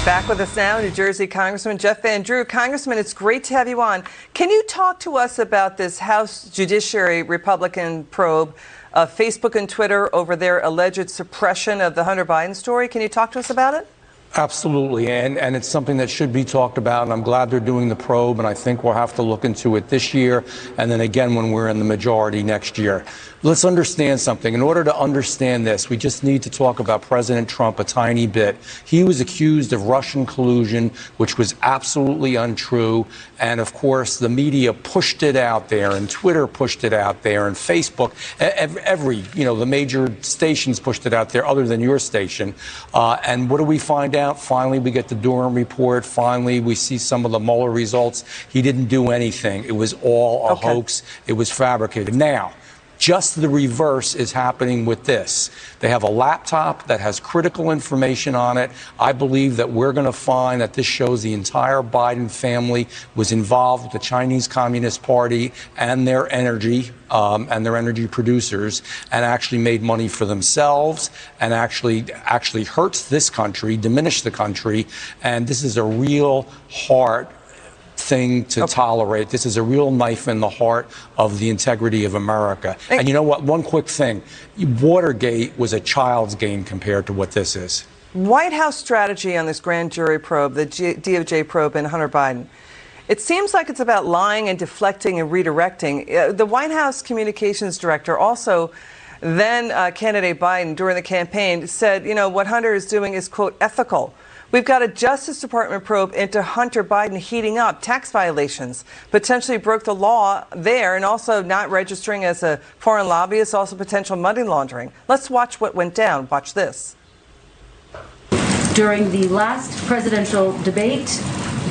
Back with us now, New Jersey Congressman Jeff Van Drew. Congressman, it's great to have you on. Can you talk to us about this House Judiciary Republican probe of Facebook and Twitter over their alleged suppression of the Hunter Biden story? Can you talk to us about it? Absolutely, and it's something that should be talked about, and I'm glad they're doing the probe, and I think we'll have to look into it this year, and then again when we're in the majority next year. Let's understand something. In order to understand this, we just need to talk about President Trump a tiny bit. He was accused of Russian collusion, which was absolutely untrue, and of course the media pushed it out there, and Twitter pushed it out there, and Facebook, the major stations pushed it out there other than your station. And what do we find out? Finally, we get the Durham report. Finally, we see some of the Mueller results. He didn't do anything. It was all a hoax. It was fabricated. Now, just the reverse is happening with this. They have a laptop that has critical information on it. I believe that we're going to find that this shows the entire Biden family was involved with the Chinese Communist Party and their energy producers, and actually made money for themselves, and actually hurts this country, diminished the country. And this is a real hard thing to tolerate. This is a real knife in the heart of the integrity of America. And you know what? One quick thing. Watergate was a child's game compared to what this is. White House strategy on this grand jury probe, the DOJ probe in Hunter Biden. It seems like it's about lying and deflecting and redirecting. The White House communications director also, then candidate Biden during the campaign, said, what Hunter is doing is, quote, ethical. We've got a Justice Department probe into Hunter Biden heating up tax violations, potentially broke the law there, and also not registering as a foreign lobbyist, also potential money laundering. Let's watch what went down. Watch this. During the last presidential debate,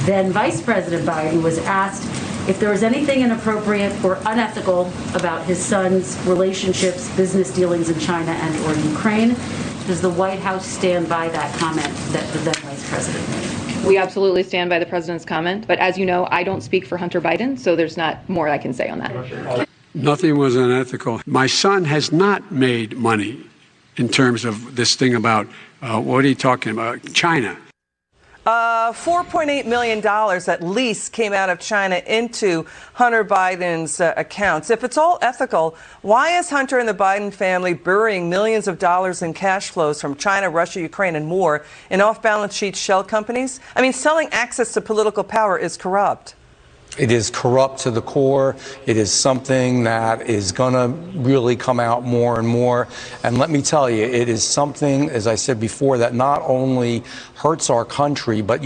then Vice President Biden was asked if there was anything inappropriate or unethical about his son's relationships, business dealings in China and or Ukraine. Does the White House stand by that comment that the then Vice President made? We absolutely stand by the President's comment. But as you know, I don't speak for Hunter Biden, so there's not more I can say on that. Nothing was unethical. My son has not made money in terms of this thing about, what are you talking about, China. $4.8 million at least came out of China into Hunter Biden's accounts. If it's all ethical, why is Hunter and the Biden family burying millions of dollars in cash flows from China, Russia, Ukraine, and more in off-balance sheet shell companies? I mean, selling access to political power is corrupt. It is corrupt to the core. It is something that is going to really come out more and more. And let me tell you, it is something, as I said before, that not only hurts our country, but,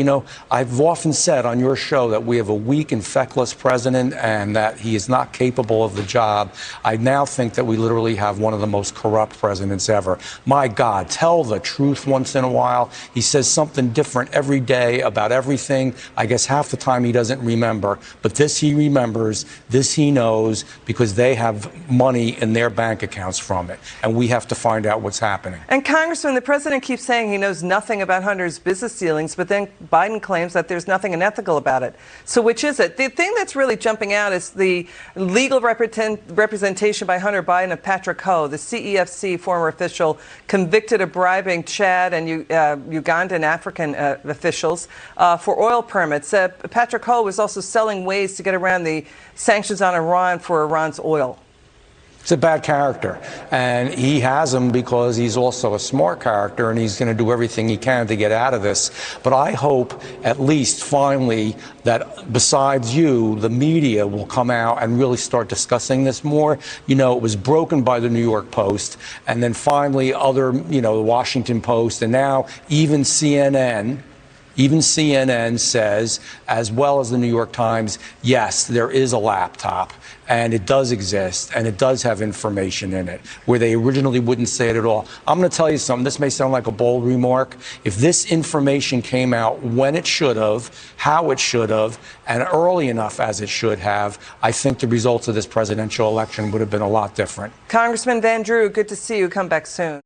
I've often said on your show that we have a weak and feckless president and that he is not capable of the job. I now think that we literally have one of the most corrupt presidents ever. My God, tell the truth once in a while. He says something different every day about everything. I guess half the time he doesn't remember. But this he remembers, this he knows, because they have money in their bank accounts from it. And we have to find out what's happening. And Congressman, the president keeps saying he knows nothing about Hunter's business dealings, but then Biden claims that there's nothing unethical about it. So which is it? The thing that's really jumping out is the legal representation by Hunter Biden of Patrick Ho, the CEFC former official convicted of bribing Chad and Ugandan African officials for oil permits. Patrick Ho was also selling ways to get around the sanctions on Iran for Iran's oil. It's a bad character, and he has them because he's also a smart character, and he's going to do everything he can to get out of this. But I hope at least finally that besides you, the media will come out and really start discussing this more. It was broken by the New York Post, and then finally other, the Washington Post, and now even CNN. Even CNN says, as well as the New York Times, yes, there is a laptop, and it does exist, and it does have information in it, where they originally wouldn't say it at all. I'm going to tell you something. This may sound like a bold remark. If this information came out when it should have, how it should have, and early enough as it should have, I think the results of this presidential election would have been a lot different. Congressman Van Drew, good to see you. Come back soon.